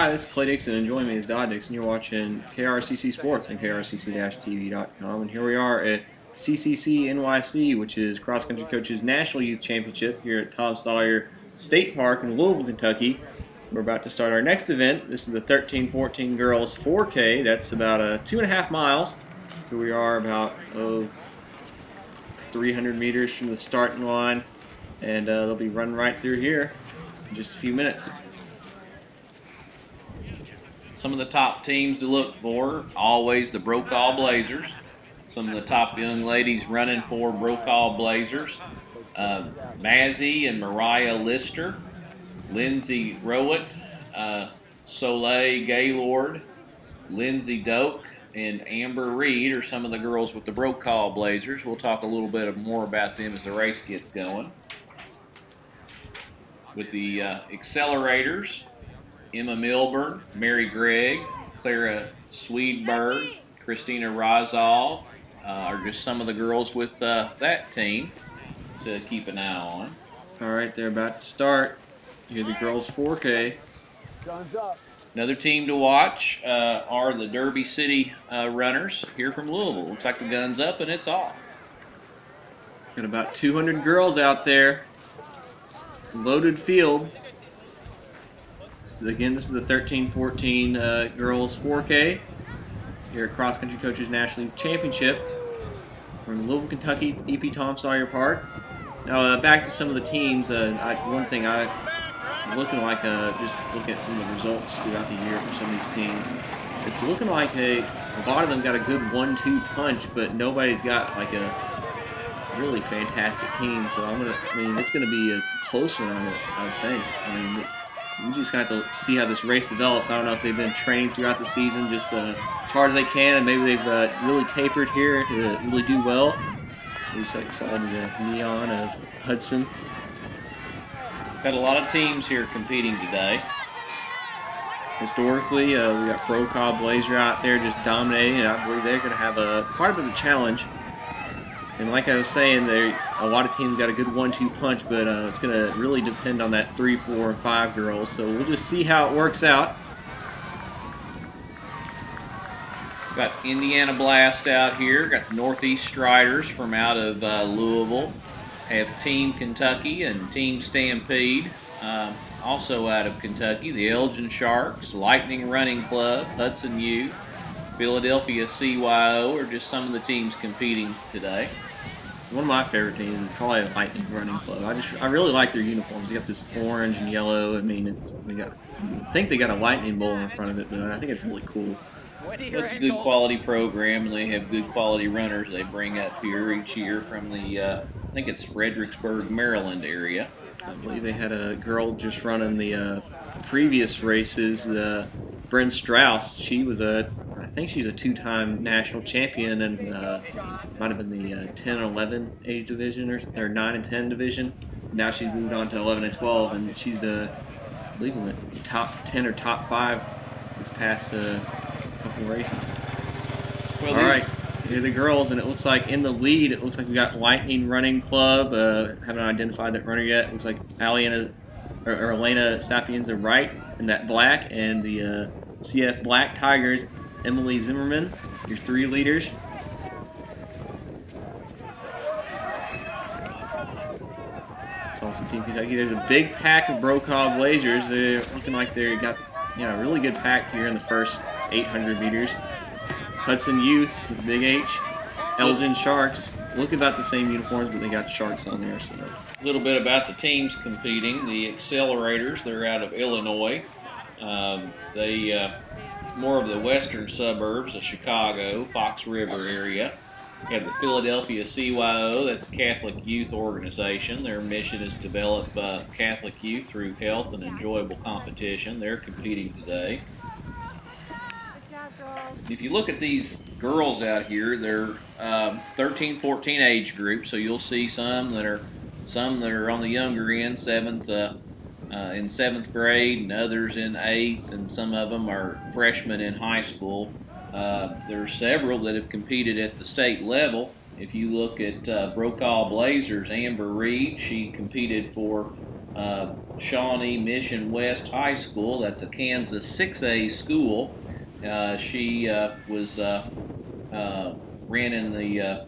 Hi, this is Clay Dixon, and joining me is Don Dixon. You're watching KRCC Sports on krcc-tv.com, and here we are at Cccnyc, which is Cross Country Coaches National Youth Championship here at Tom Sawyer State Park in Louisville, Kentucky. We're about to start our next event. This is the 13-14 girls 4K. That's about 2.5 miles. Here we are about 300 meters from the starting line, and they'll be running right through here in just a few minutes. Some of the top teams to look for, always the Brokaw Blazers. Some of the top young ladies running for Brokaw Blazers. Mazzy and Mariah Lister, Lindsay Rowett, Soleil Gaylord, Lindsay Doak, and Amber Reed are some of the girls with the Brokaw Blazers. We'll talk a little bit more about them as the race gets going. With the accelerators, Emma Milburn, Mary Gregg, Clara Swedberg, Christina Rozal are just some of the girls with that team to keep an eye on. All right, they're about to start. Here the girls 4K. Guns up. Another team to watch are the Derby City runners here from Louisville. Looks like the gun's up and it's off. Got about 200 girls out there. Loaded field. Again, this is the 13-14 girls 4K here at Cross Country Coaches National Youth Championship from Louisville, Kentucky, EP Tom Sawyer Park. Now back to some of the teams. One thing I'm looking like, just looking at some of the results throughout the year for some of these teams, it's looking like a lot of them got a good 1-2 punch, but nobody's got like a really fantastic team. So it's gonna be a close one, I think. We just have to see how this race develops. I don't know if they've been training throughout the season just as hard as they can, and maybe they've really tapered here to really do well. At least I saw the neon of Hudson. Got a lot of teams here competing today. Historically, we got Brokaw Blazer out there just dominating, and I believe they're going to have quite a bit of a challenge. And like I was saying, a lot of teams got a good 1-2 punch, but it's going to really depend on that 3, 4, and 5 girls. So we'll just see how it works out. Got Indiana Blast out here. Got the Northeast Striders from out of Louisville. Have Team Kentucky and Team Stampede, also out of Kentucky. The Elgin Sharks, Lightning Running Club, Hudson Youth, Philadelphia CYO are just some of the teams competing today. One of my favorite teams is probably a Lightning Running Club. I really like their uniforms. They got this orange and yellow. I think they got a lightning bolt in front of it, but I think it's really cool. It's a good quality program, and they have good quality runners they bring up here each year from the, I think it's Fredericksburg, Maryland area. I believe they had a girl just running the previous races, Bryn Strauss. She was I think she's a 2-time national champion, and might have been the 10-11 age division or 9 and 10 division. Now she's moved on to 11 and 12, and she's I believe in the top 10 or top 5 this past couple races. Well, all right, here are the girls, and it looks like in the lead, it looks like we got Lightning Running Club. Haven't identified that runner yet. It looks like Elena Sapienza Wright in that black, and the CF Black Tigers, Emily Zimmerman, your 3 leaders. Saw some Team Kentucky. There's a big pack of Brokaw Blazers. They're looking like they got a really good pack here in the first 800 meters. Hudson Youth with the big H. Elgin Sharks. Look about the same uniforms, but they got Sharks on there. So a little bit about the teams competing. The Accelerators, they're out of Illinois. They more of the western suburbs of Chicago, Fox River area. We have the Philadelphia CYO, that's a Catholic youth organization. Their mission is to develop Catholic youth through health and enjoyable competition. They're competing today. If you look at these girls out here, they're 13-14 age group, so you'll see some that are on the younger end, in 7th grade, and others in 8th, and some of them are freshmen in high school. There are several that have competed at the state level. If you look at Brokaw Blazers, Amber Reed, she competed for Shawnee Mission West High School. That's a Kansas 6A school. She ran in the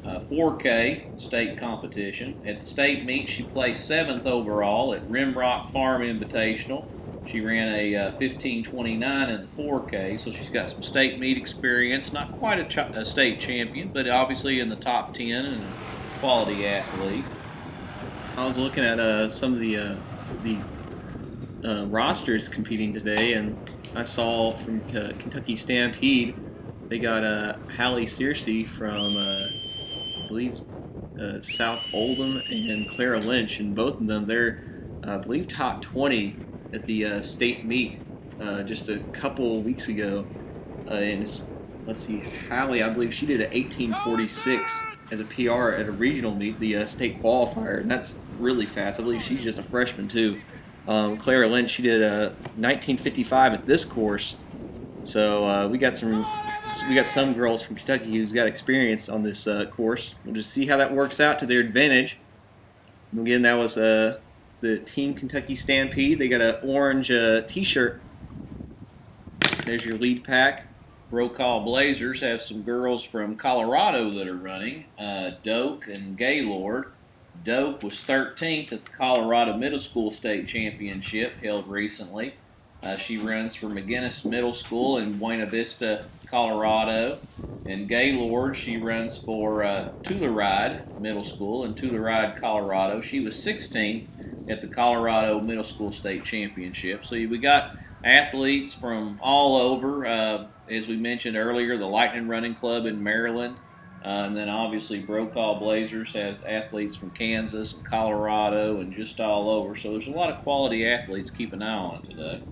4K state competition. At the state meet, she placed 7th overall at Rimrock Farm Invitational. She ran a 15:29 in the 4K, so she's got some state meet experience. Not quite a state champion, but obviously in the top 10 and a quality athlete. I was looking at some of the rosters competing today, and I saw from Kentucky Stampede, they got Hallie Searcy from, I believe, South Oldham, and Clara Lynch, and both of them, they're, I believe, top 20 at the state meet just a couple weeks ago. And let's see, Hallie, I believe she did an 18:46 as a PR at a regional meet, the state qualifier, and that's really fast. I believe she's just a freshman too. Clara Lynch, she did a 19:55 at this course. So we got some girls from Kentucky who's got experience on this course. We'll just see how that works out to their advantage. And again, that was the Team Kentucky Stampede. They got an orange T-shirt. There's your lead pack. Brokaw Blazers have some girls from Colorado that are running, Doak and Gaylord. Doak was 13th at the Colorado Middle School State Championship held recently. She runs for McGinnis Middle School in Buena Vista, Colorado. And Gaylord, she runs for Telluride Middle School in Telluride, Colorado. She was 16th at the Colorado Middle School State Championship. So we got athletes from all over. As we mentioned earlier, the Lightning Running Club in Maryland. And then obviously Brokaw Blazers has athletes from Kansas and Colorado and just all over. So there's a lot of quality athletes to keep an eye on today.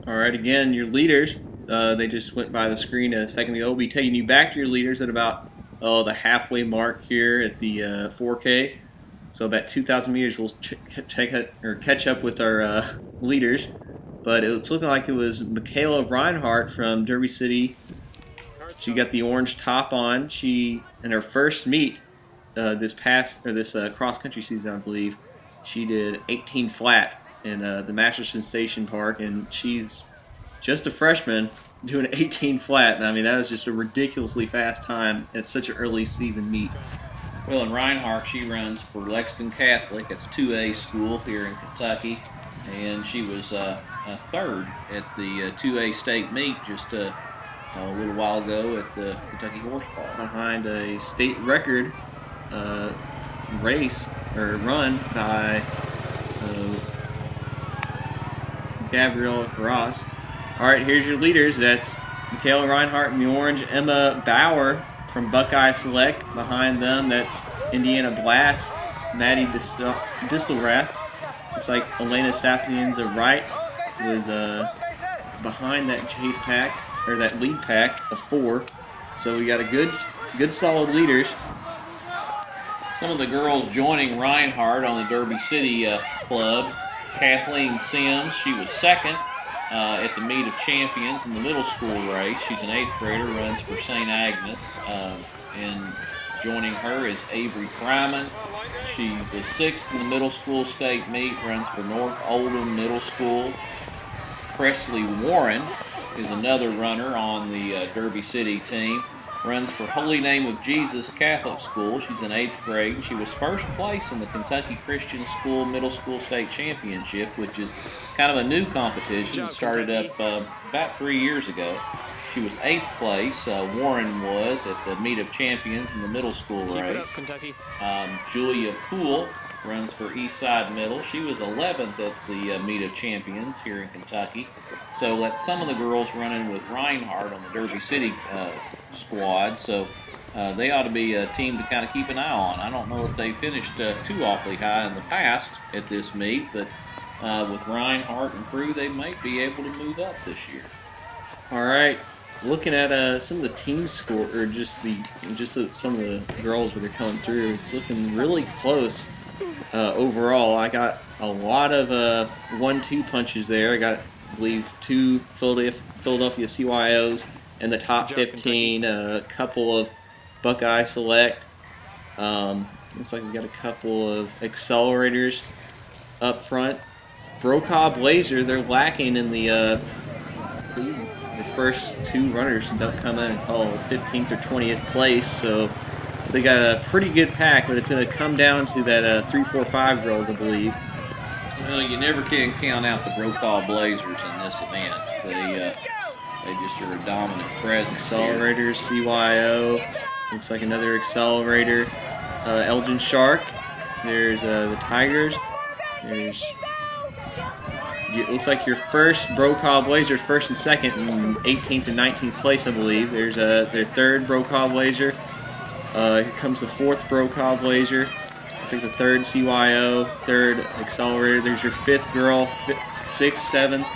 All right, again, your leaders, they just went by the screen a second ago. We'll be taking you back to your leaders at about the halfway mark here at the 4K. So about 2,000 meters, we'll catch up with our leaders. But it's looking like it was Michaela Reinhardt from Derby City. She got the orange top on. She, in her first meet this cross country season, I believe, she did 18 flat in the Masterson Station Park, and she's just a freshman doing 18 flat. And I mean, that was just a ridiculously fast time at such an early season meet. Well, and Reinhardt, she runs for Lexington Catholic. It's a 2A school here in Kentucky, and she was third at the 2A state meet just a little while ago at the Kentucky Horse Park. Behind a state record race or run by Gabrielle Ross. All right, here's your leaders. That's Michaela Reinhardt in the orange, Emma Bauer from Buckeye Select. Behind them, that's Indiana Blast, Maddie Distelrath. Looks like Elena Sapienza Wright was behind that chase pack, or that lead pack of 4. So we got a good solid leaders. Some of the girls joining Reinhardt on the Derby City club. Kathleen Sims, she was second at the Meet of Champions in the middle school race. She's an 8th grader, runs for St. Agnes. And joining her is Avery Fryman. She was 6th in the middle school state meet, runs for North Oldham Middle School. Presley Warren is another runner on the Derby City team. Runs for Holy Name of Jesus Catholic School. She's in 8th grade. She was first place in the Kentucky Christian School Middle School State Championship, which is kind of a new competition. It started up about 3 years ago. She was 8th place. Warren was at the Meet of Champions in the middle school race. Julia Poole runs for Eastside Middle. She was 11th at the Meet of Champions here in Kentucky. So that's some of the girls running with Reinhardt on the Derby City squad. So they ought to be a team to kind of keep an eye on. I don't know if they finished too awfully high in the past at this meet, but with Reinhardt and crew, they might be able to move up this year. All right. Looking at some of the team score, or just some of the girls that are coming through, it's looking really close overall. I got a lot of 1-2 punches there. I got, I believe, 2 Philadelphia CYOs in the top 15, a couple of Buckeye Select. Looks like we got a couple of accelerators up front. Brokaw Blazer, they're lacking in the first two runners don't come in until 15th or 20th place, so they got a pretty good pack, but it's going to come down to that 3, 4, 5 girls, I believe. Well, you never can count out the Brokaw Blazers in this event. They just are a dominant presence. Accelerators, CYO, looks like another accelerator. Elgin Shark, there's the Tigers, there's, it looks like your first Brokaw Blazer, first and second, in 18th and 19th place, I believe. There's their third Brokaw Blazer. Here comes the fourth Brokaw Blazer. Looks like the third CYO, third accelerator. There's your fifth girl, sixth, seventh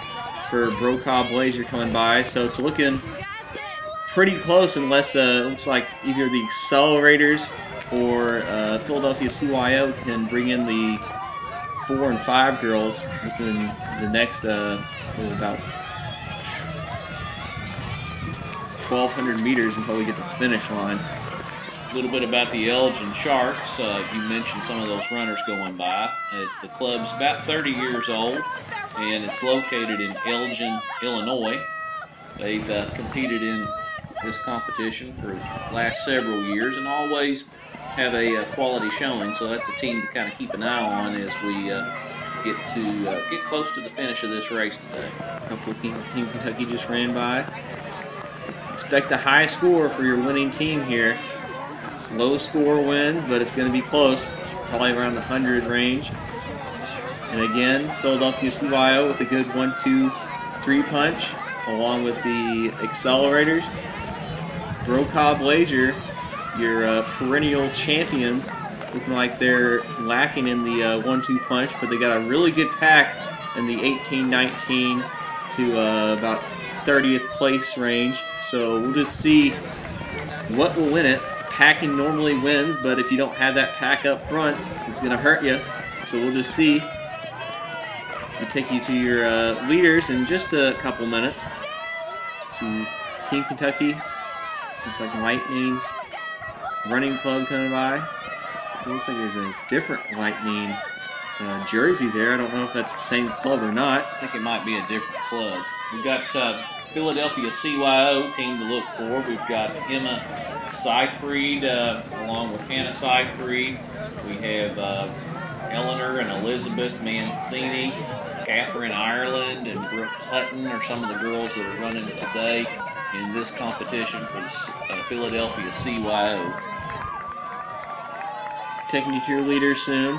for Brokaw Blazer coming by. So it's looking pretty close, unless it looks like either the accelerators or Philadelphia CYO can bring in the 4 and 5 girls within the next about 1,200 meters until we get to the finish line. A little bit about the Elgin Sharks. You mentioned some of those runners going by. The club's about 30 years old, and it's located in Elgin, Illinois. They've competed in this competition for the last several years and always have a quality showing, so that's a team to kind of keep an eye on as we get close to the finish of this race today. A couple of Team Kentucky just ran by. Expect a high score for your winning team here. Low score wins, but it's going to be close, probably around the 100 range. And again, Philadelphia CYO with a good 1-2-3 punch, along with the accelerators. Brokaw Blazer, your perennial champions, looking like they're lacking in the 1-2 punch, but they got a really good pack in the 18-19 to about 30th place range. So we'll just see what will win it. Packing normally wins, but if you don't have that pack up front, it's going to hurt you. So we'll just see. We'll take you to your leaders in just a couple minutes. Some Team Kentucky. Looks like Lightning Running Club coming by. It looks like there's a different Lightning jersey there. I don't know if that's the same club or not. I think it might be a different club. We've got Philadelphia CYO team to look for. We've got Emma Seyfried along with Hannah Seyfried. We have Eleanor and Elizabeth Mancini, Catherine Ireland, and Brooke Hutton are some of the girls that are running today in this competition for the Philadelphia CYO. Taking you to your leaders soon.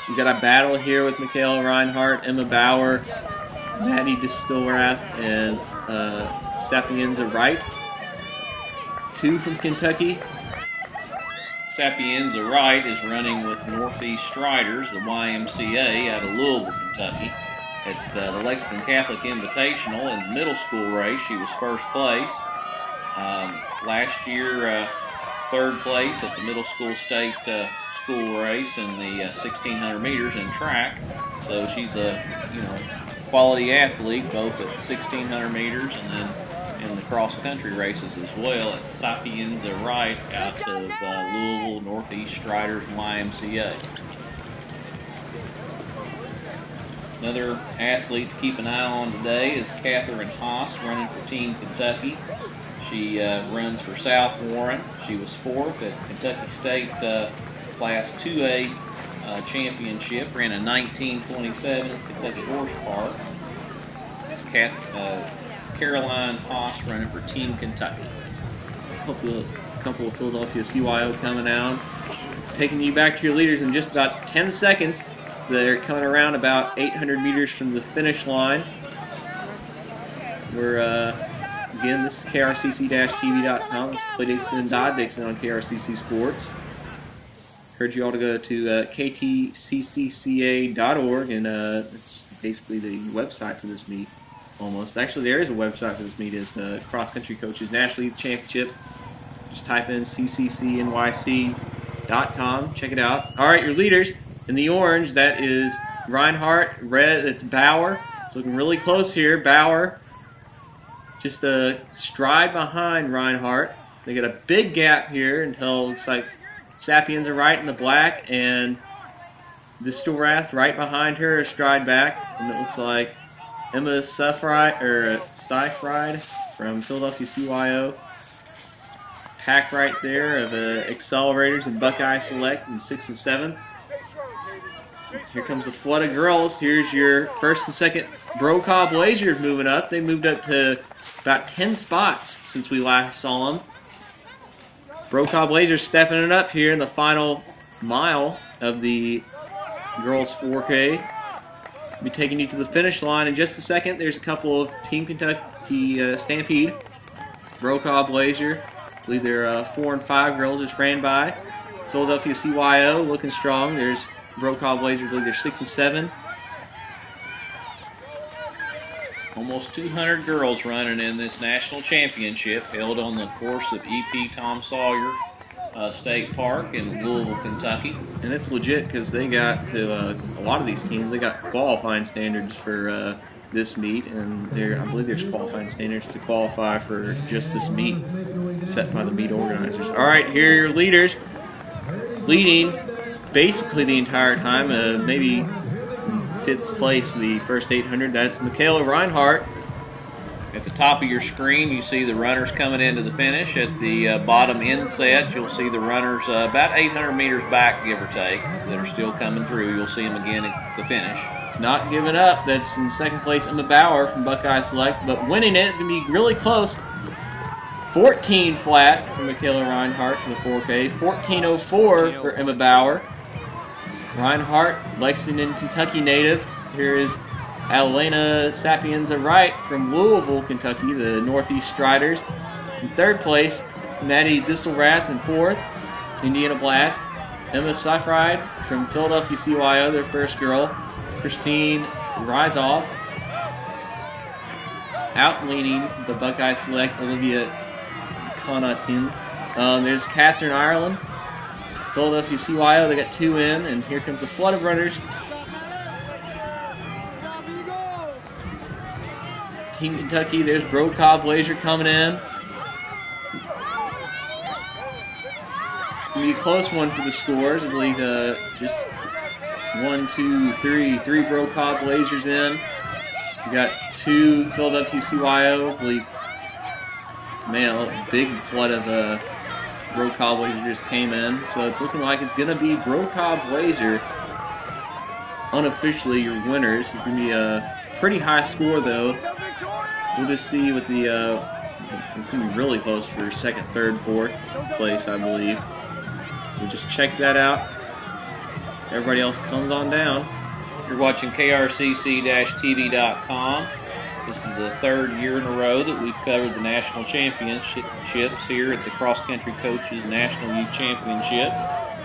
We've got a battle here with Michaela Reinhardt, Emma Bauer, Maddie Distilrath, and Sapienza Wright. 2 from Kentucky. Sapienza Wright is running with Northeast Striders, the YMCA, out of Louisville, Kentucky. At the Lexington Catholic Invitational in the middle school race, she was first place. Last year, third place at the middle school state school race in the 1,600 meters in track. So she's a quality athlete, both at 1,600 meters and then in the cross-country races as well. It's Sapienza Wright out of Louisville Northeast Striders YMCA. Another athlete to keep an eye on today is Catherine Haas, running for Team Kentucky. She runs for South Warren. She was 4th at Kentucky State Class 2A championship, ran a 19:27 at Kentucky Horse Park. It's Caroline Haas running for Team Kentucky. A couple of Philadelphia CYO coming out. Taking you back to your leaders in just about 10 seconds. So they're coming around about 800 meters from the finish line. We're, again, this is krcc-tv.com. This is Clay Dixon and Dodd Dixon on KRCC Sports. Encourage you all to go to ktccca.org, and it's basically the website to this meet. Almost. Actually, there is a website for this meet. It's Cross Country Coaches National Youth Championship. Just type in ccnyc.com. Check it out. All right, your leaders. In the orange, that is Reinhardt. Red, it's Bauer. It's looking really close here. Bauer just a stride behind Reinhardt. They got a big gap here until it looks like Sapienza Wright in the black and Distelrath right behind her, a stride back, and it looks like Emma Seifried from Philadelphia CYO. Pack right there of Accelerators and Buckeye Select in 6th and 7th. Here comes the flood of girls. Here's your 1st and 2nd Brokaw Blazers moving up. They moved up to about 10 spots since we last saw them. Brokaw Blazers stepping it up here in the final mile of the girls 4K. I'll be taking you to the finish line in just a second. There's a couple of Team Kentucky Stampede. Brokaw Blazer, I believe they're 4 and 5 girls just ran by. Philadelphia CYO looking strong. There's Brokaw Blazer, I believe they're 6 and 7. Almost 200 girls running in this national championship held on the course of E.P. Tom Sawyer State Park in Louisville, Kentucky. And it's legit because they got to a lot of these teams. They got qualifying standards for this meet, and I believe there's qualifying standards to qualify for just this meet set by the meet organizers. All right, here are your leaders, leading basically the entire time. Maybe 5th place, the first 800. That's Michaela Reinhardt. At the top of your screen, you see the runners coming into the finish. At the bottom inset, you'll see the runners about 800 meters back, give or take, that are still coming through. You'll see them again at the finish. Not giving up. That's in 2nd place, Emma Bauer from Buckeye Select, but winning it. It's going to be really close. 14 flat for Michaela Reinhardt for the 4Ks. 14.04 for Emma Bauer. Reinhardt, Lexington, Kentucky native. Here is Alena Sapienza Wright from Louisville, Kentucky, the Northeast Striders. In 3rd place, Maddie Distelrath in 4th, Indiana Blast. Emma Seifried from Philadelphia CYO, their first girl. Christine Rizoff. Outleading the Buckeye Select, Olivia Connaughton. There's Catherine Ireland. Philadelphia CYO, they got 2 in, and here comes the flood of runners. Team Kentucky, there's Brokaw Blazer coming in. It's going to be a close one for the scores. I believe just 1, 2, 3 Brokaw Blazers in. We got 2 Philadelphia CYO. I believe, man, a big flood of Brokaw Blazer just came in. So it's looking like it's going to be Brokaw Blazer, unofficially your winners. It's going to be a pretty high score, though. We'll just see what the, it's going to be really close for 2nd, 3rd, 4th place, I believe. So just check that out. Everybody else comes on down. You're watching KRCC-TV.com. This is the 3rd year in a row that we've covered the national championships here at the Cross Country Coaches National Youth Championship.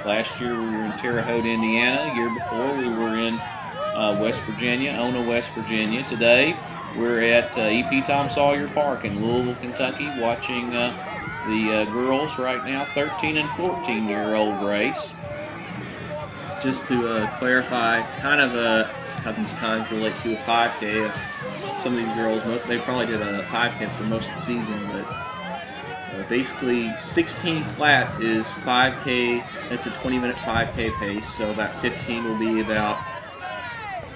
Last year we were in Terre Haute, Indiana. The year before we were in West Virginia, Ona, West Virginia. Today we're at E.P. Tom Sawyer Park in Louisville, Kentucky, watching the girls right now, 13 and 14-year-old race. Just to clarify, kind of how these times relate to a 5K. Some of these girls, they probably did a 5K for most of the season, but basically 16 flat is 5K. That's a 20-minute 5K pace, so about 15 will be about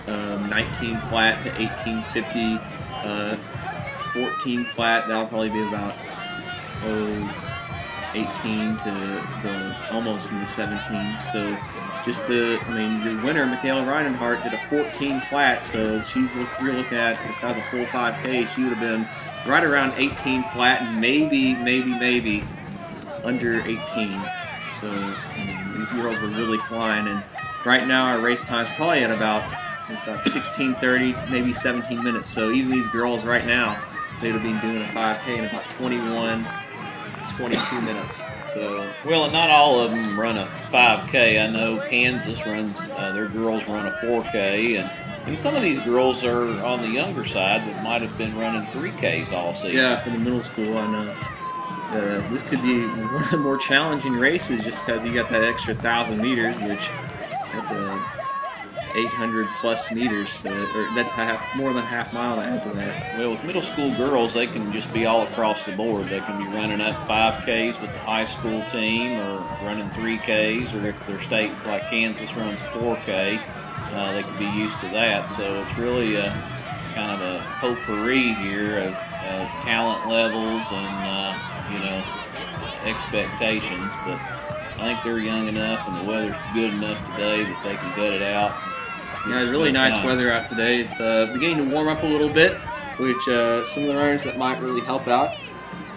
19 flat to 1850. 14 flat, that'll probably be about 18 to almost in the 17s. So just to, I mean, your winner, Michaela Reinhardt, did a 14 flat, so you're looking at, if that was a full 5K, she would have been right around 18 flat and maybe under 18. So these girls were really flying, and right now our race time's probably at about 16:30, maybe 17 minutes. So even these girls right now, they would have been doing a 5K in about 21, 22 minutes. So, well, not all of them run a 5K. I know Kansas runs, their girls run a 4K, and some of these girls are on the younger side that might have been running 3Ks all season. Yeah, for the middle school, I know. This could be one of the more challenging races just because you got that extra 1,000 meters, which that's a 800 plus meters to it, or that's more than half mile to add to that. Well, with middle school girls, they can just be all across the board. They can be running up 5Ks with the high school team, or running 3Ks, or if they're state like Kansas runs 4K, they could be used to that. So it's really kind of a potpourri here of talent levels and expectations, but I think they're young enough and the weather's good enough today that they can gut it out. Yeah, it's really nice weather out today. It's beginning to warm up a little bit, which some of the runners that might really help out,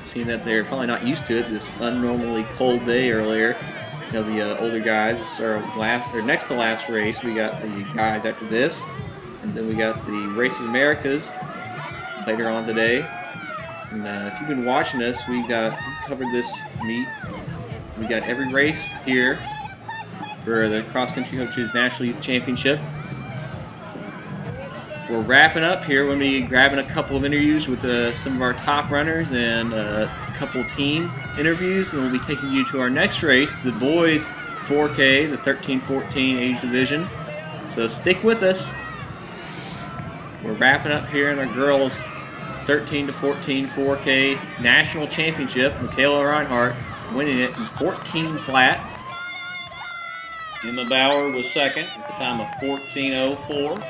seeing that they're probably not used to it. This unnormally cold day earlier. The older guys, this is our next to last race. We got the guys after this, and then we got the Race of Americas later on today. And if you've been watching us, we covered this meet. We got every race here for the Cross Country Coaches National Youth Championship. We're wrapping up here. We're going to be grabbing a couple of interviews with some of our top runners and a couple team interviews, and we'll be taking you to our next race, the boys 4K, the 13-14 age division. So stick with us. We're wrapping up here in our girls 13-14 4K National Championship. Michaela Reinhardt winning it in 14 flat. Emma Bauer was second at the time of 14:04.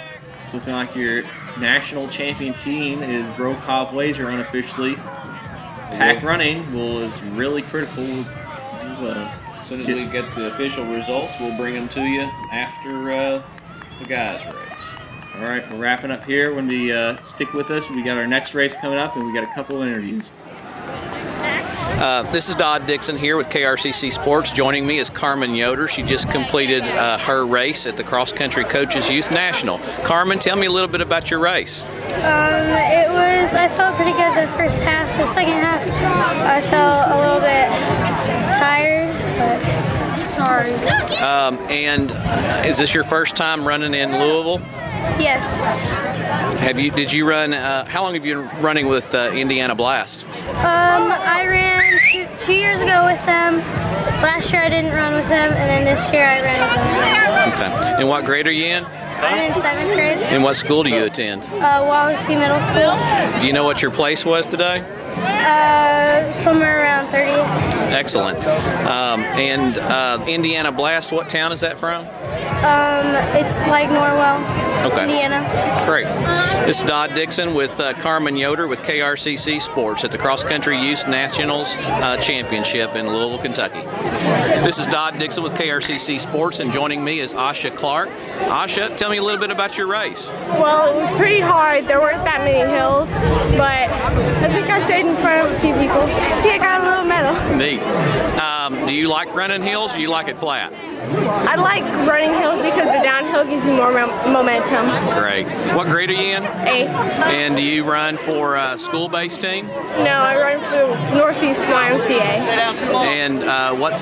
It's looking like your national champion team is Brokaw Blazer unofficially. Pack running is really critical. As soon as we get the official results, we'll bring them to you after the guys' race. All right, we're wrapping up here. When we stick with us, we got our next race coming up, and we got a couple of interviews. This is Dodd Dixon here with KRCC Sports. Joining me is Carmen Yoder. She just completed her race at the Cross Country Coaches Youth National. Carmen, tell me a little bit about your race. I felt pretty good the first half. The second half, I felt a little bit tired, but sorry. And is this your first time running in Louisville? Yes. Did you run, how long have you been running with Indiana Blast? I ran two years ago with them. Last year I didn't run with them, and then this year I ran with them. Okay. And what grade are you in? I'm in 7th grade. And what school do you attend? Wawasee Middle School. Do you know what your place was today? Somewhere around 30th. Excellent. Indiana Blast, what town is that from? It's like Norwell, okay. Indiana. Great. This is Dodd Dixon with Carmen Yoder with KRCC Sports at the Cross Country Youth Nationals Championship in Louisville, Kentucky. This is Dodd Dixon with KRCC Sports, and joining me is Asha Clark. Asha, tell me a little bit about your race. Well, it was pretty hard. There weren't that many hills, but I think I stayed in front of a few people. See, I got a little medal. Neat. Do you like running hills, or you like it flat? I like running hills because the downhill gives you more momentum. Great. What grade are you in? 8th. And do you run for a school-based team? No, I run for Northeast YMCA. And what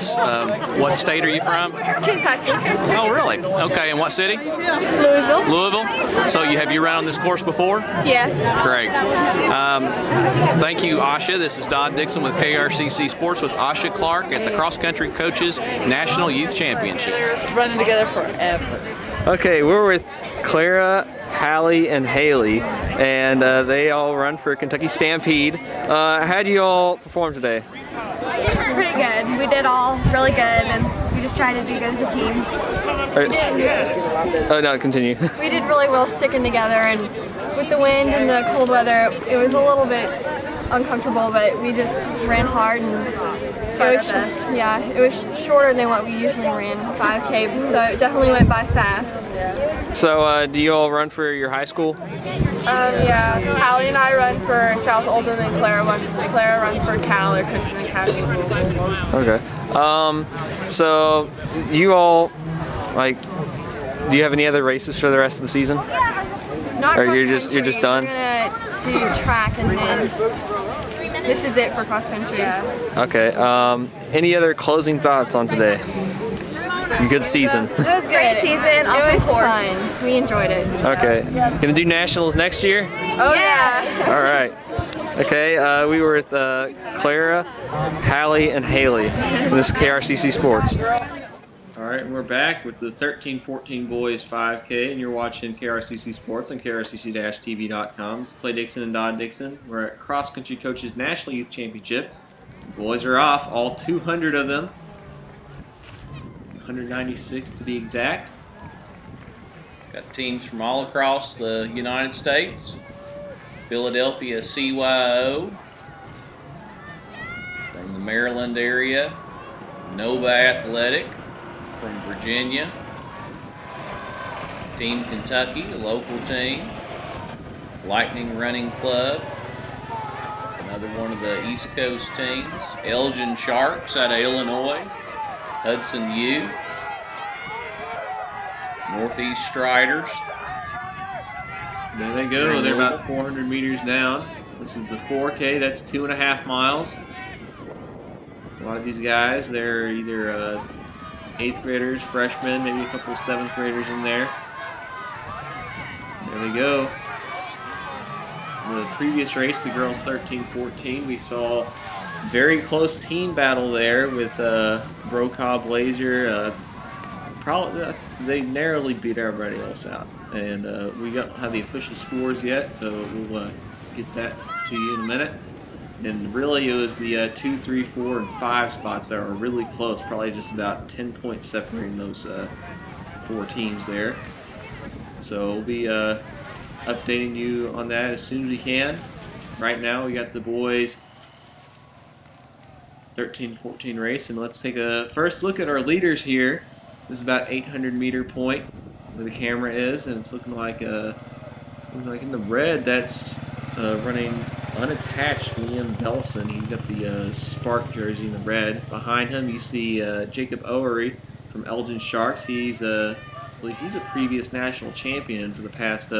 state are you from? Kentucky. Oh, really? Okay. And what city? Louisville. Louisville. So have you run on this course before? Yes. Great. Thank you, Asha. This is Dodd Dixon with KRCC Sports with Asha Clark at the Cross Country Coaches National Youth Championship. Running together forever. Okay, we're with Clara, Hallie, and Haley, and they all run for Kentucky Stampede. How do you all perform today? Pretty good. We did all really good, and we just tried to do good as a team. Oh no, continue. We did really well sticking together, and with the wind and the cold weather, it was a little bit uncomfortable, but we just ran hard, and it was shorter than what we usually ran, 5K, so it definitely went by fast. So do you all run for your high school? Yeah, Hallie and I run for South Oldham, and Clara runs for Cal or Christian Academy. Okay. So you all, do you have any other races for the rest of the season? Not or you're just done? We're gonna do track, and then this is it for cross country. Okay. Any other closing thoughts on today? Good season. It was a great season. Awesome it was course. Fun. We enjoyed it. Okay. Gonna do nationals next year? Oh yeah. All right. Okay. We were with Clara, Hallie, and Haley. And this is KRCC Sports. All right, and we're back with the 13-14 boys 5K, and you're watching KRCC Sports on krcc-tv.com. This is Clay Dixon and Dodd Dixon. We're at Cross Country Coaches National Youth Championship. The boys are off, all 200 of them. 196 to be exact. Got teams from all across the United States. Philadelphia CYO, from the Maryland area. Nova Athletic from Virginia. Team Kentucky, a local team. Lightning Running Club, another one of the East Coast teams. Elgin Sharks out of Illinois. Hudson Youth. Northeast Striders. There they go. They're about 400 meters down. This is the 4K. That's 2.5 miles. A lot of these guys, they're either 8th graders, freshmen, maybe a couple of 7th graders in there. There they go. The previous race, the girls 13-14, we saw a very close team battle there with Brokaw Blazer. Probably they narrowly beat everybody else out, and we don't have the official scores yet, so we'll get that to you in a minute. And really, it was the 2, 3, 4, and 5 spots that were really close, probably just about 10 points separating those 4 teams there. So we'll be updating you on that as soon as we can. Right now, we got the boys 13-14 race, and let's take a first look at our leaders here. This is about 800-meter point where the camera is, and it's looking like in the red, that's running unattached Liam Belson. He's got the Spark jersey in the red. Behind him, you see Jacob Owery from Elgin Sharks. I believe he's a previous national champion for the past.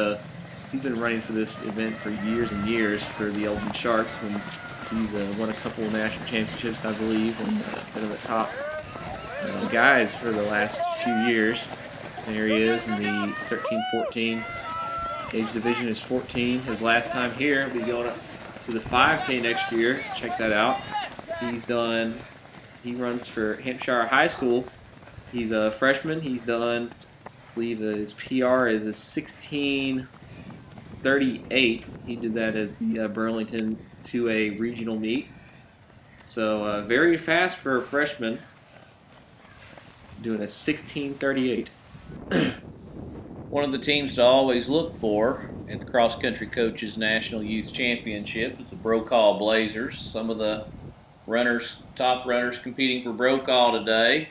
He's been running for this event for years and years for the Elgin Sharks, and he's won a couple of national championships, I believe, and been in the top guys for the last few years. There he is in the 13-14 age division is 14. His last time here will be going up to the 5K next year. Check that out. He runs for Hampshire High School. He's a freshman. He's done, I believe his PR is a 16:38. He did that at the Burlington 2A regional meet. So very fast for a freshman. Doing a 16:38. One of the teams to always look for at the Cross Country Coaches National Youth Championship is the Brokaw Blazers. Some of the top runners competing for Brokaw today: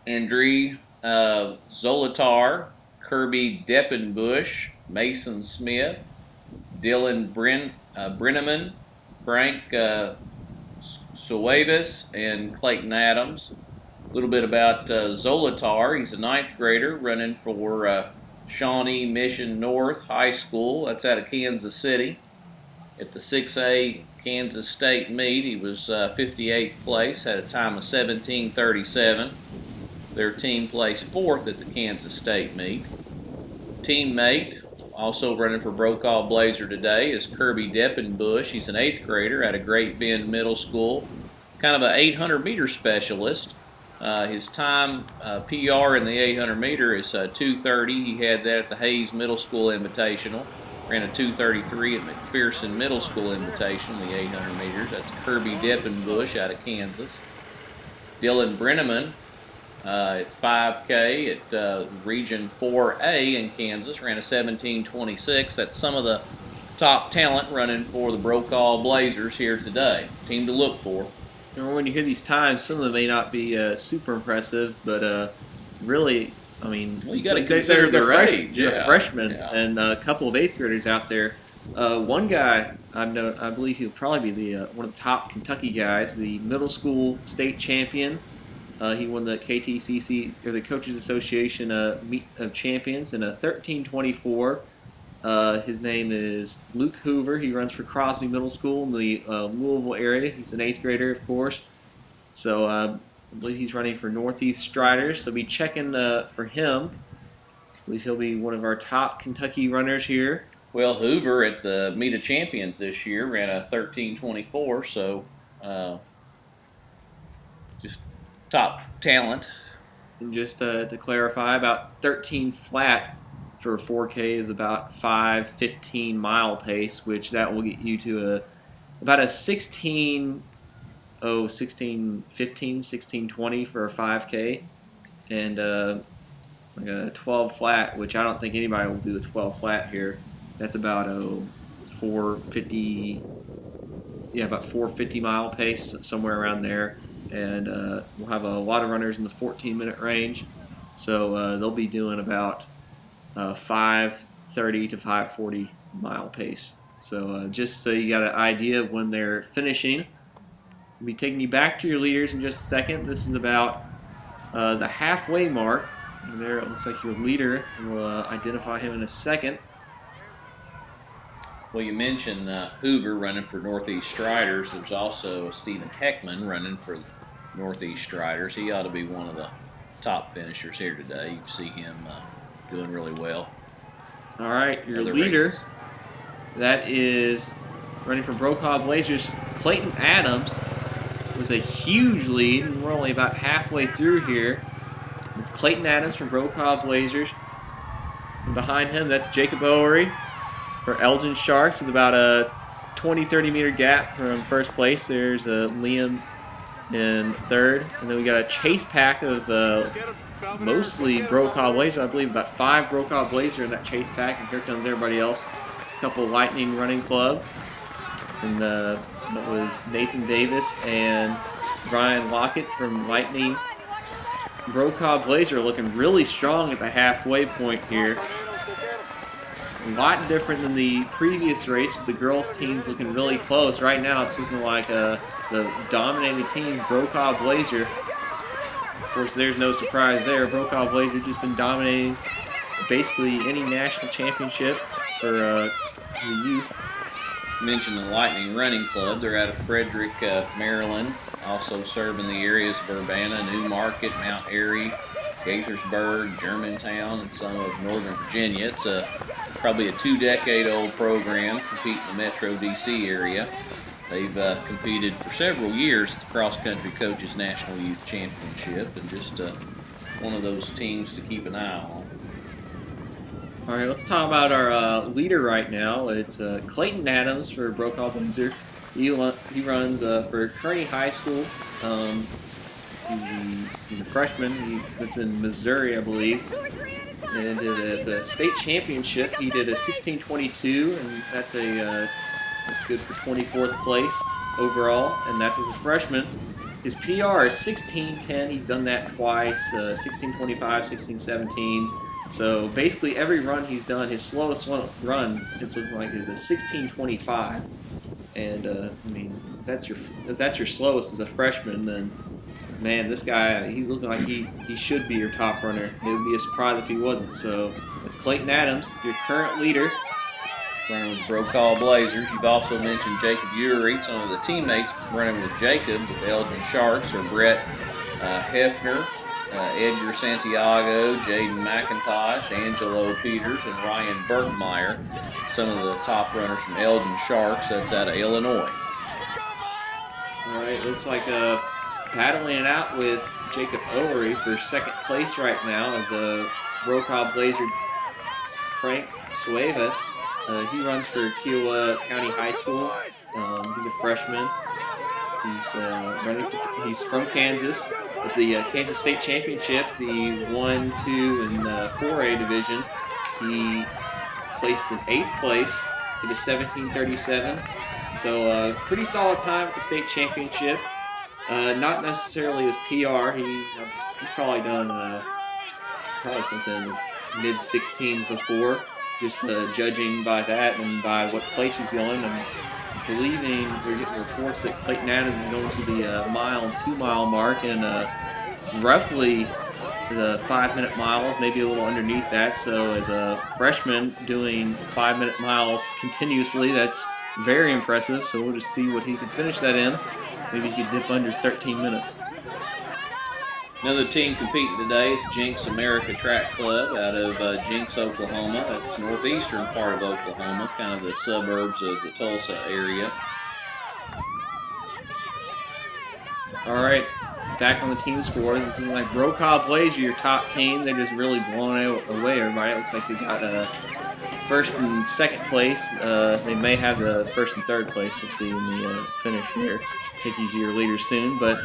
Andre Zolatar, Kirby Deppenbush, Mason Smith, Dylan Brenneman, Frank Suavis, and Clayton Adams. A little bit about Zolatar. He's a 9th grader running for Shawnee Mission North High School. That's out of Kansas City. At the 6A Kansas State meet, he was 58th place, had a time of 17:37. Their team placed 4th at the Kansas State meet. Teammate, also running for Brokaw Blazer today, is Kirby Deppenbush. He's an 8th grader out of Great Bend Middle School. Kind of an 800-meter specialist. His time PR in the 800 meter is 2:30. He had that at the Hayes Middle School Invitational. Ran a 2:33 at McPherson Middle School Invitational, the 800 meters. That's Kirby Deppenbush out of Kansas. Dylan Brenneman at 5K at Region 4A in Kansas. Ran a 17:26. That's some of the top talent running for the Brokaw Blazers here today. Team to look for. When you hear these times, some of them may not be super impressive, but really, I mean, well, you got to consider their age. They're freshmen, and a couple of 8th graders out there. One guy I believe he'll probably be one of the top Kentucky guys, the middle school state champion. He won the KTCC, or the Coaches Association Meet of Champions, in a 13:24. His name is Luke Hoover. He runs for Crosby Middle School in the Louisville area. He's an 8th grader, of course. So I believe he's running for Northeast Striders. So be checking for him. I believe he'll be one of our top Kentucky runners here. Well, Hoover at the Meet of Champions this year ran a 13:24. So just top talent. And just to clarify, about 13 flat for 4K is about 5:15 mile pace, which that will get you to about a 16:20 for a 5K, and like a 12 flat, which I don't think anybody will do a 12 flat here. That's about a 450, yeah, about 450 mile pace, somewhere around there. And we'll have a lot of runners in the 14-minute range, so they'll be doing about 5:30 to 5:40 mile pace. So just so you got an idea of when they're finishing. I'll be taking you back to your leaders in just a second. This is about the halfway mark. And there it looks like your leader, and we'll identify him in a second. Well, you mentioned Hoover running for Northeast Striders. There's also Stephen Heckman running for Northeast Striders. He ought to be one of the top finishers here today. You see him doing really well. All right, your Other leader, races. that is running for Brokaw Blazers, Clayton Adams, with a huge lead, and we're only about halfway through here. It's Clayton Adams from Brokaw Blazers. And behind him, that's Jacob Owery for Elgin Sharks with about a 20-30 meter gap from first place. There's Liam in third. And then we got a chase pack of mostly Brokaw Blazers. I believe about 5 Brokaw Blazers in that chase pack. And here comes everybody else. A couple Lightning Running Club. And that was Nathan Davis and Brian Lockett from Lightning. Brokaw Blazer looking really strong at the halfway point here. A lot different than the previous race with the girls' teams looking really close. Right now it's looking like the dominating team, Brokaw Blazer. Of course, there's no surprise there. Brokaw Blazer just been dominating basically any national championship for the youth. You mentioned the Lightning Running Club. They're out of Frederick, Maryland. Also serve in the areas of Urbana, Newmarket, Mount Airy, Gaithersburg, Germantown, and some of Northern Virginia. It's probably a 2-decade-old program, competing in the Metro D.C. area. They've competed for several years at the Cross Country Coaches National Youth Championship, and just one of those teams to keep an eye on. All right, let's talk about our leader right now. It's Clayton Adams for Brokaw Blazer. He runs for Kearney High School. He's a freshman. That's in Missouri, I believe. And it's a state championship. He did a 16:22, and that's good for 24th place overall. And that's as a freshman. His PR is 16:10. He's done that twice. 16:25, 16:17s. So basically, every run he's done, his slowest run, it's looking like is a 16:25. And I mean, if that's your slowest as a freshman, then man, this guy, he's looking like he should be your top runner. It would be a surprise if he wasn't. So it's Clayton Adams, your current leader. Running with Brokaw Blazers. You've also mentioned Jacob Ury. Some of the teammates running with Jacob with Elgin Sharks are Brett Hefner, Edgar Santiago, Jaden McIntosh, Angelo Peters, and Ryan Bergmeyer. Some of the top runners from Elgin Sharks. That's out of Illinois. All right, looks like battling it out with Jacob Owery for second place right now as a Brokaw Blazer Frank Suevas. He runs for Kiowa County High School. He's a freshman. He's from Kansas. With the Kansas State Championship, the 1, 2, and 4A division, he placed in 8th place, did a 17:37. So pretty solid time at the state championship. Not necessarily his PR. He's probably done probably something mid-16s before. Just judging by that and by what place he's going. I'm believing we're getting reports that Clayton Adams is going to the mile and 2 mile mark, and roughly the 5-minute miles, maybe a little underneath that. So as a freshman doing 5-minute miles continuously, that's very impressive. So we'll just see what he can finish that in. Maybe he could dip under 13 minutes. Another team competing today is Jinx America Track Club out of Jinx, Oklahoma. That's northeastern part of Oklahoma, kind of the suburbs of the Tulsa area. All right, back on the team scores. It seems like Brokaw Blazer, your top team, they're just really blowing away everybody. It looks like they got first and second place. They may have the first and third place. We'll see in the finish here. Take you to your leaders soon. But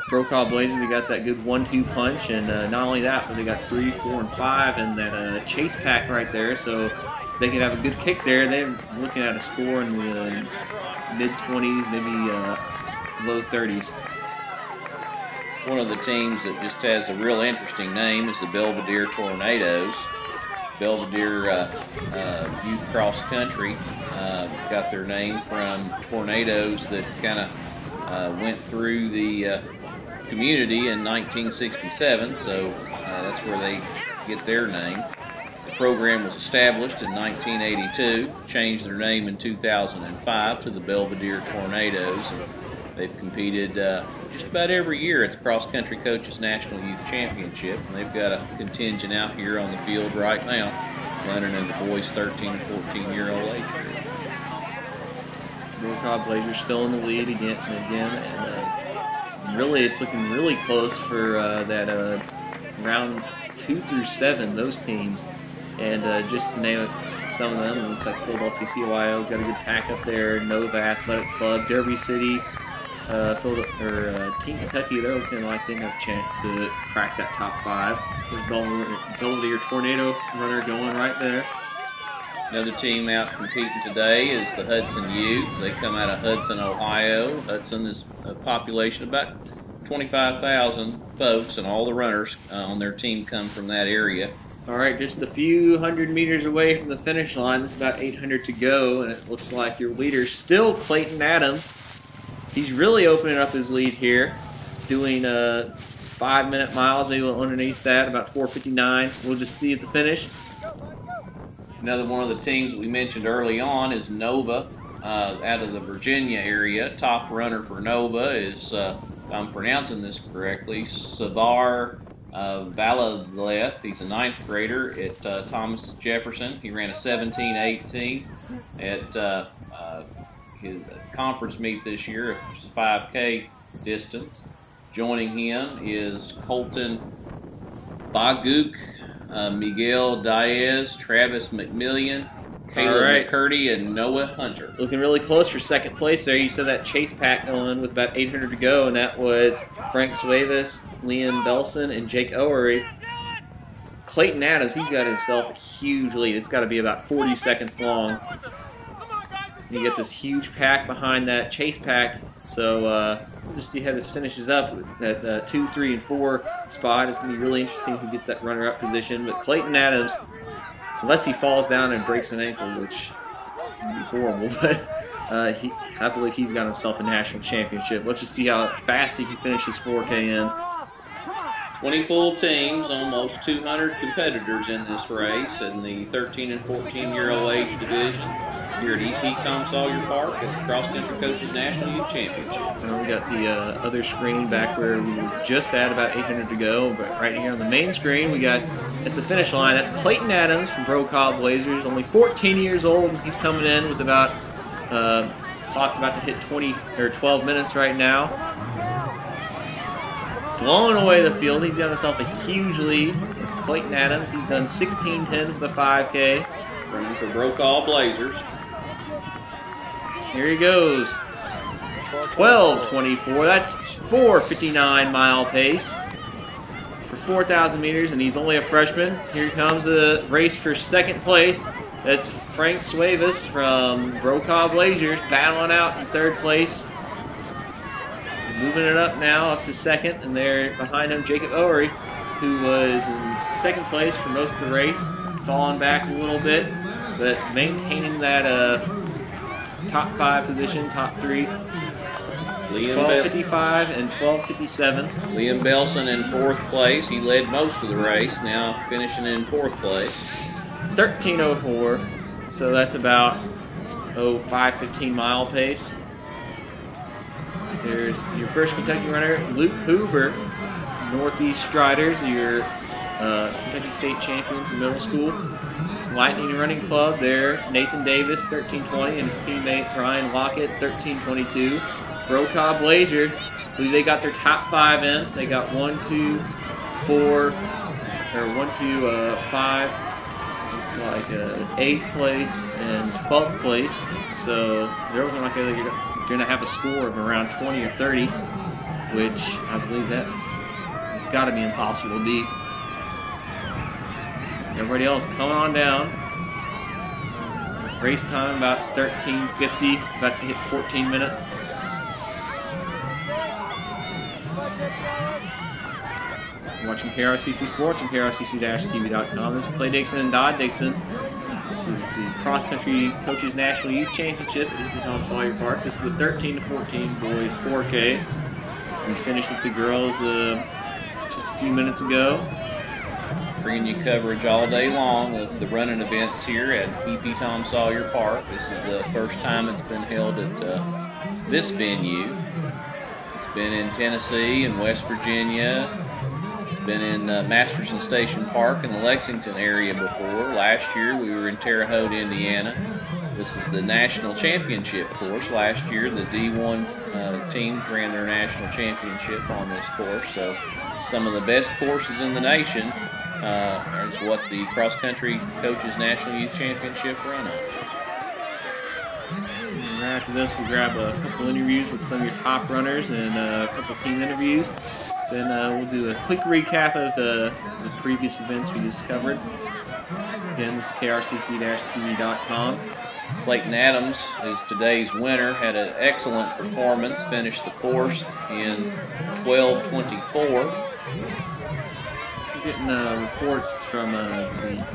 Brokaw Blazers, they got that good 1-2 punch, and not only that, but they got 3, 4, and 5, and that chase pack right there. So if they could have a good kick there, they're looking at a score in the mid-20s, maybe low 30s. One of the teams that just has a real interesting name is the Belvedere Tornadoes. Belvedere Youth Cross Country got their name from tornadoes that kind of went through the community in 1967, so that's where they get their name. The program was established in 1982, changed their name in 2005 to the Belvedere Tornadoes. They've competed just about every year at the Cross Country Coaches National Youth Championship, and they've got a contingent out here on the field right now, running in the boys 13 to 14-year-old age group. Brokaw Blazers still in the lead again and again, and really it's looking really close for that round 2 through 7, those teams. And just to name some of them, it looks like Philadelphia CYO's got a good pack up there, Nova Athletic Club, Derby City, Team Kentucky, they're looking like they have a chance to crack that top 5. There's Belvedere Tornado runner going right there. Another team out competing today is the Hudson Youth. They come out of Hudson, Ohio. Hudson is a population of about 25,000 folks, and all the runners on their team come from that area. All right, just a few hundred meters away from the finish line. There's about 800 to go, and it looks like your leader is still Clayton Adams. He's really opening up his lead here, doing 5-minute miles, maybe underneath that, about 4:59. We'll just see at the finish. Another one of the teams we mentioned early on is Nova, out of the Virginia area. Top runner for Nova is, if I'm pronouncing this correctly, Savar Valadleth. He's a 9th grader at Thomas Jefferson. He ran a 17:18 at his conference meet this year, which is 5K distance. Joining him is Colton Baguk, Miguel Diaz, Travis McMillian, Caleb McCurdy, and Noah Hunter. Looking really close for second place there. You saw that chase pack going with about 800 to go, and that was Frank Suevas, Liam Belson, and Jake Owery. Clayton Adams, he's got himself a huge lead. It's got to be about 40 seconds long. You get this huge pack behind that chase pack, so we'll just see how this finishes up. That 2, 3, and 4 spot is going to be really interesting who gets that runner-up position. But Clayton Adams, unless he falls down and breaks an ankle, which would be horrible, but I believe he's got himself a national championship. Let's just see how fast he can finish his 4K in. 20 full teams, almost 200 competitors in this race in the 13 and 14-year-old age division here at EP Tom Sawyer Park at the Cross Country Coaches National Youth Championship. We got the other screen back where we were just at about 800 to go, but right here on the main screen we got at the finish line, that's Clayton Adams from Brokaw Blazers, only 14 years old. He's coming in with about, clock's about to hit 12 minutes right now. Blowing away the field. He's got himself a huge lead. It's Clayton Adams. He's done 16:10 for the 5K. Running for Brokaw Blazers. Here he goes. 12:24. That's 4:59 mile pace for 4,000 meters, and he's only a freshman. Here comes the race for second place. That's Frank Suevas from Brokaw Blazers battling out in third place. Moving it up now, up to second, and there behind him, Jacob Owery, who was in second place for most of the race, falling back a little bit, but maintaining that top 5 position, top 3. 12:55 and 12:57. Liam Belson in 4th place. He led most of the race, now finishing in 4th place. 13:04, so that's about 5:15 mile pace. There's your first Kentucky runner, Luke Hoover, Northeast Striders, your Kentucky State champion from middle school. Lightning Running Club there, Nathan Davis, 13:20, and his teammate Ryan Lockett, 13:22. Brokaw Blazer, who they got their top 5 in. They got 1, 2, 4, or 1, 2, 5. It's like 8th place and 12th place. So they're looking like they're going to have a score of around 20 or 30, which I believe it's got to be impossible to beat. Everybody else coming on down. Race time about 13:50, about to hit 14 minutes. You're watching KRCC Sports on KRCC-TV.com. This is Clay Dixon and Dodd Dixon. This is the Cross Country Coaches National Youth Championship at the Tom Sawyer Park. This is the 13 to 14 boys 4K. We finished with the girls just a few minutes ago. Bringing you coverage all day long of the running events here at EP Tom Sawyer Park. This is the first time it's been held at this venue. It's been in Tennessee and West Virginia. It's been in Masterson Station Park in the Lexington area before. Last year we were in Terre Haute, Indiana. This is the national championship course. Last year the D1 teams ran their national championship on this course. So some of the best courses in the nation is what the Cross Country Coaches National Youth Championship run on. And right after this, we'll grab a couple interviews with some of your top runners and a couple team interviews. Then we'll do a quick recap of the previous events we just covered. Again, this is KRCC-TV.com. Clayton Adams is today's winner, had an excellent performance, finished the course in 12:24. Getting reports from the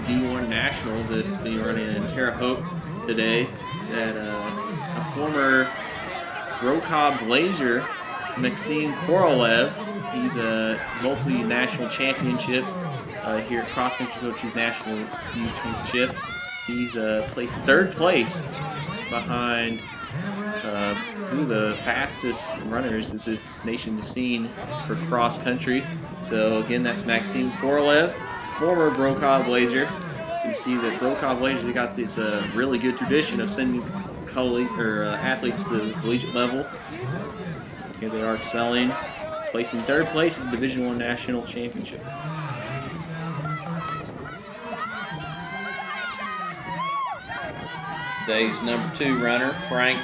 D1 Nationals that's being running in Terre Haute today that a former Brokaw Blazer, Maxime Korolev, he's a multi-national championship here at Cross Country Coaches National Youth Championship. He's placed 3rd place behind two of the fastest runners that this nation has seen for cross country. So again, that's Maxime Korolev, former Brokaw Blazer. So you see that Brokaw Blazer, they got this really good tradition of sending athletes to the collegiate level. Here they are excelling, placing 3rd place in the Division I National Championship. Today's number 2 runner, Frank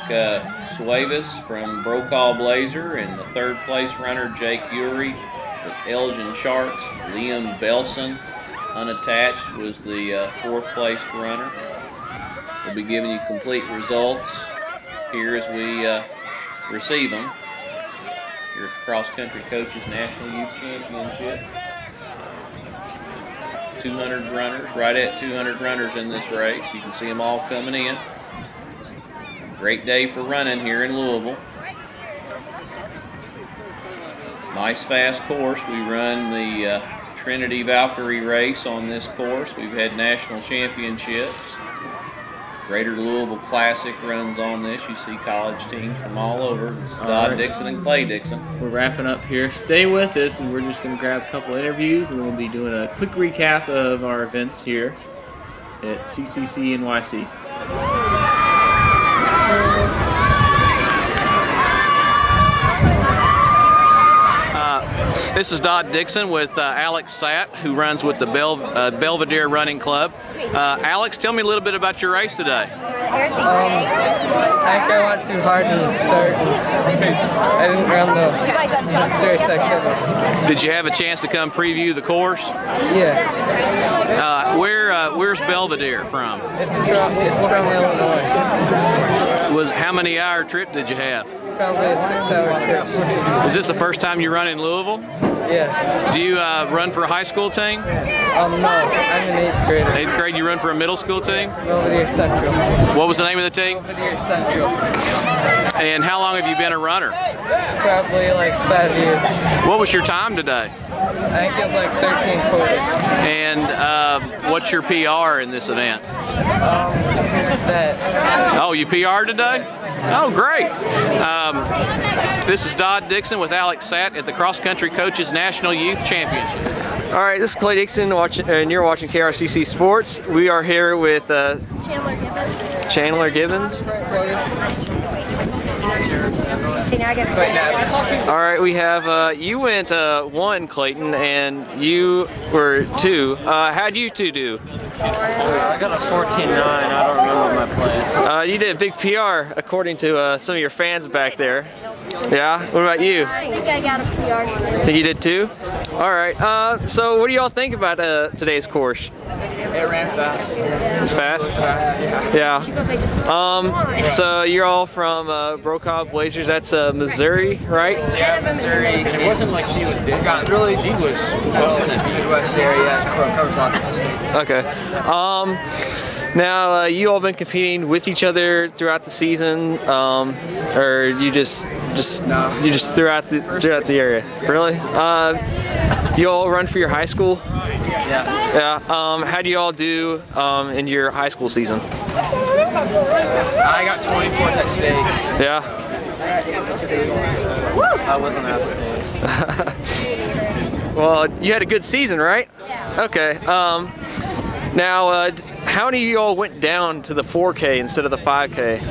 Suavis from Brokaw Blazer, and the 3rd place runner, Jake Urey with Elgin Sharks. Liam Belson, unattached, was the 4th place runner. We'll be giving you complete results here as we receive them here at the Cross Country Coaches National Youth Championship. 200 runners, right at 200 runners in this race. You can see them all coming in. Great day for running here in Louisville. Nice fast course. We run the Trinity Valkyrie race on this course. We've had national championships. Greater Louisville Classic runs on this. You see college teams from all over. This is Dodd Dixon and Clay Dixon. We're wrapping up here. Stay with us, and we're just going to grab a couple interviews, and then we'll be doing a quick recap of our events here at Cccnyc. This is Dodd Dixon with Alex Satt, who runs with the Belvedere Running Club. Alex, tell me a little bit about your race today. I think I went too hard in the start. I didn't run the race I could. Did you have a chance to come preview the course? Yeah. Where's Belvedere from? It's from Illinois. How many hour trip did you have? Probably a 6-hour trip. Is this the first time you run in Louisville? Yeah. Do you run for a high school team? No, I'm an 8th grader. 8th grade, you run for a middle school team? Belvedere Central. What was the name of the team? Belvedere Central. And how long have you been a runner? Probably like 5 years. What was your time today? I think it was like 13:40. And what's your PR in this event? That. Oh, you PR'd today? Oh, great. This is Dodd Dixon with Alex Satt at the Cross Country Coaches National Youth Championship. All right, this is Clay Dixon, and you're watching KRCC Sports. We are here with Chandler Gibbons. Chandler Gibbons. All right, we have you went 1, Clayton, and you were 2. How'd you two do? I got a 14.9. I don't remember my place. You did a big PR, according to some of your fans back there. Yeah? What about you? I think I got a PR. Think you did too? All right. So what do y'all think about today's course? It ran fast. It was fast? Yeah. Yeah. So you're all from Brokaw Blazers. That's Missouri, right? Yeah, Missouri. It wasn't like she was big. Really, she was well in the Midwest area. Covers lots of states. Okay. Now you all been competing with each other throughout the season, or you just throughout the area? Really? You all run for your high school? Yeah. Yeah. How do you all do in your high school season? I got 24th at state. Yeah. I wasn't at state. Well, you had a good season, right? Yeah. Okay. Now, how many of you all went down to the 4K instead of the 5K?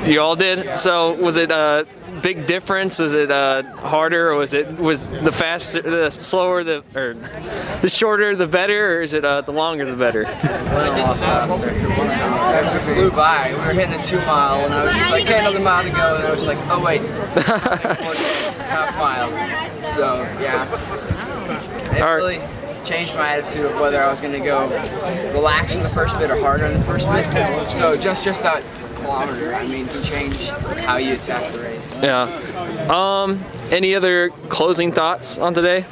You all did? So was it a big difference? Was it harder, or was the faster, the slower, or the shorter the better, or is it the longer the better? Went a lot faster. As we flew by, we were hitting a 2 mile, and I was just like, okay, another mile to go, and I was like, oh wait, half mile. So yeah, it really changed my attitude of whether I was going to go relax in the first bit or harder in the first bit. So just that kilometer, I mean, can change how you attack the race. Yeah. Any other closing thoughts on today?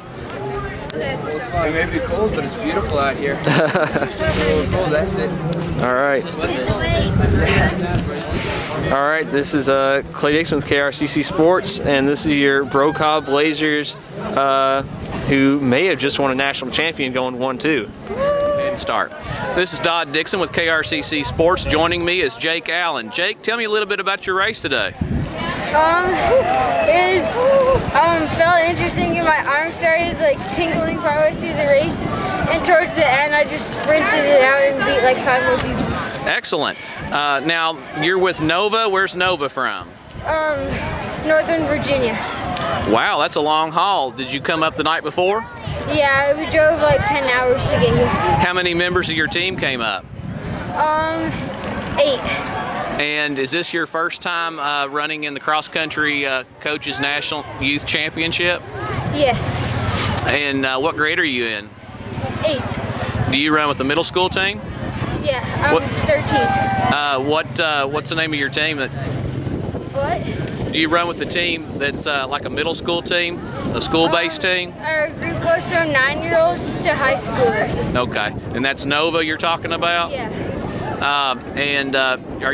It may be cold, but it's beautiful out here. It's a little cold, that's it. All right. All right, this is Clay Dixon with KRCC Sports, and this is your Brokaw Blazers, who may have just won a national champion going 1-2. And start. This is Dodd Dixon with KRCC Sports. Joining me is Jake Allen. Jake, tell me a little bit about your race today. It was, felt interesting, and my arm started like tingling partway through the race, and towards the end I just sprinted it out and beat like 5 more people. Excellent. Now, you're with Nova. Where's Nova from? Northern Virginia. Wow, that's a long haul. Did you come up the night before? Yeah, we drove like 10 hours to get here. How many members of your team came up? 8. And is this your first time running in the cross-country Coaches National Youth Championship? Yes. And what grade are you in? 8th. Do you run with the middle school team? Yeah, I'm 13. What's the name of your team? What? Do you run with the team that's like a middle school team, a school-based team? Our group goes from 9-year-olds to high schoolers. Okay, and that's Nova you're talking about? Yeah. Are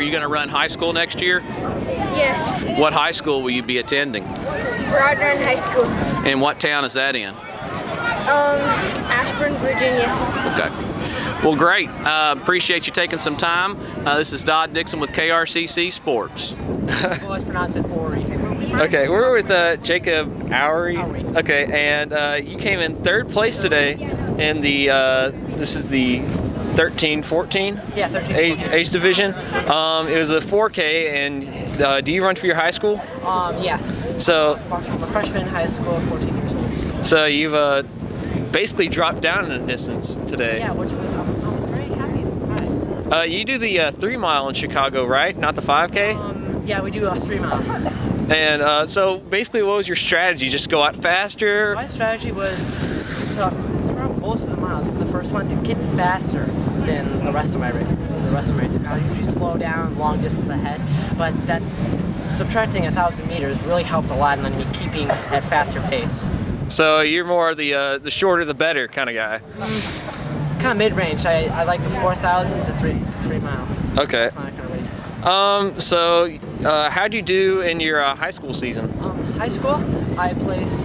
you going to run high school next year? Yes. What high school will you be attending? Broadrun High School. And what town is that in? Ashburn, Virginia. Okay. Well, great. Appreciate you taking some time. This is Dodd Dixon with KRCC Sports. Well, let's pronounce it Ori. Okay, we're with Jacob Oury. Okay, and you came in 3rd place today in the, this is the 13-14? Yeah, 13-14. Age division. It was a 4K, and do you run for your high school? Yes. So, I'm a freshman in high school, 14 years old. So you've basically dropped down in the distance today. Yeah, which was, I was very happy and surprised. You do the 3 mile in Chicago, right? Not the 5K? Yeah, we do a 3 mile. And so basically, what was your strategy? Just go out faster? My strategy was to throw most of the miles in the first one to get faster than the rest of my race. I usually slow down long distance ahead, but that subtracting 1,000 meters really helped a lot in me keeping at faster pace. So you're more the shorter the better kind of guy. Kind of mid-range. I like the 4,000 to 3 mile. Okay. That's my kind of race. So how'd you do in your high school season? High school, I placed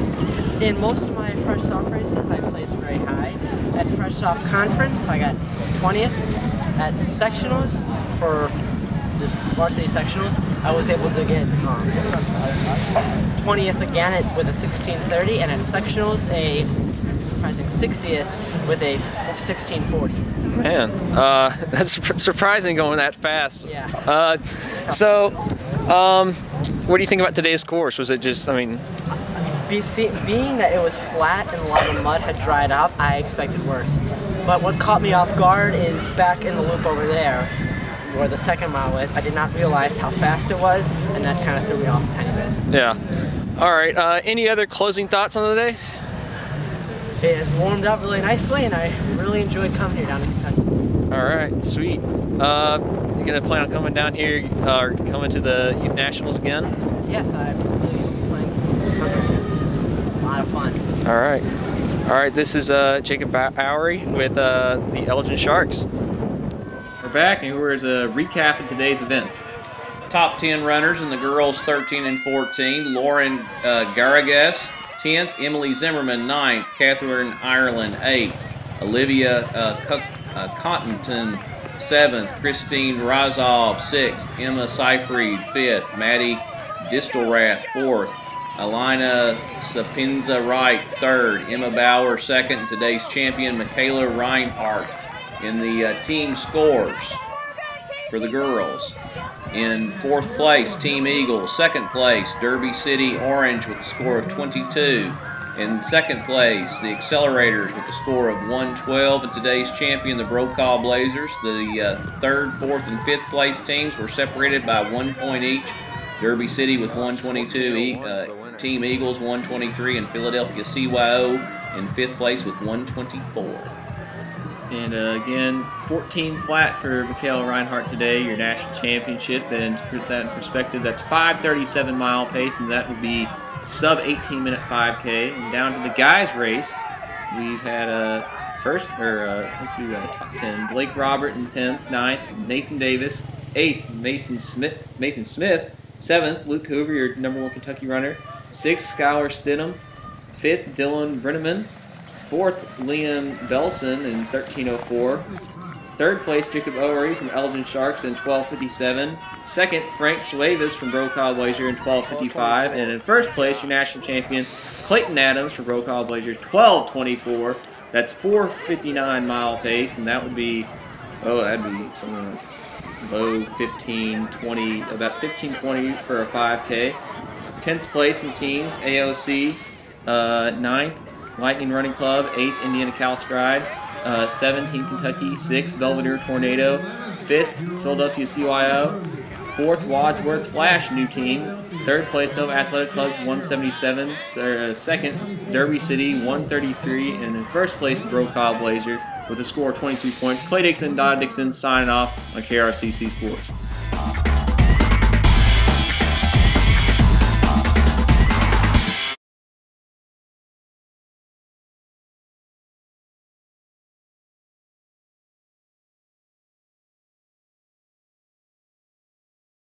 in most of my fresh soft races. I placed very high. At fresh soft conference, I got 20th. At sectionals for just varsity sectionals, I was able to get 20th again with a 16:30, and at sectionals a surprising 60th with a 16:40. Man, that's surprising going that fast. Yeah. What do you think about today's course? Was it just, I mean... Being that it was flat and a lot of the mud had dried up, I expected worse. But what caught me off guard is back in the loop over there, where the second mile is, I did not realize how fast it was, and that kind of threw me off a tiny bit. Yeah. All right, any other closing thoughts on the day? It has warmed up really nicely, and I really enjoyed coming here down to Kentucky. All right, sweet. You gonna plan on coming down here, or coming to the Youth Nationals again? Yes, I'm really planning to come here. It's a lot of fun. All right. All right, this is Jacob Bowery with the Elgin Sharks. We're back, and here's a recap of today's events. Top 10 runners in the girls 13 and 14. Lauren Garrigas, 10th. Emily Zimmerman, 9th. Catherine Ireland, 8th. Olivia Cottonton, 7th. Christine Razov, 6th. Emma Seyfried, 5th. Maddie Distelrath, 4th. Alina Sapinza Wright, 3rd. Emma Bauer, 2nd. And today's champion, Michaela Reinhardt. In the team scores for the girls. In 4th place, Team Eagles. 2nd place, Derby City Orange with a score of 22. In 2nd place, the Accelerators with a score of 112. And today's champion, the Brokaw Blazers. The 3rd, 4th, and 5th place teams were separated by 1 point each. Derby City with 122, Team Eagles 123, and Philadelphia CYO in 5th place with 124. And again, 14 flat for Michaela Reinhardt today, your national championship. And to put that in perspective, that's 5:37 mile pace, and that would be sub 18-minute 5K. And down to the guys' race, we've had let's do top 10. Blake Robert in 10th, 9th, Nathan Davis, 8th, Mason Smith, 7th, Luke Hoover, your #1 Kentucky runner, 6th, Skylar Stidham, 5th, Dylan Brenneman, 4th, Liam Belson in 13:04. 3rd place, Jacob Owery from Elgin Sharks in 12:57. 2nd, Frank Suevas from Brokaw Blazer in 12:55. And in 1st place, your national champion, Clayton Adams from Brokaw Blazer, 12:24. That's 4:59 mile pace, and that would be, that'd be something low 15:20, about 15:20 for a 5K. 10th place in teams, AOC, 9th, Lightning Running Club, 8th, Indiana Cal Stride, 17th, Kentucky, 6th, Belvedere Tornado, 5th, Philadelphia CYO, 4th, Wadsworth Flash, new team, 3rd place, Nova Athletic Club, 177, 2nd, Derby City, 133, and in 1st place, Brokaw Blazer with a score of 22 points. Clay Dixon, Dodd Dixon signing off on KRCC Sports.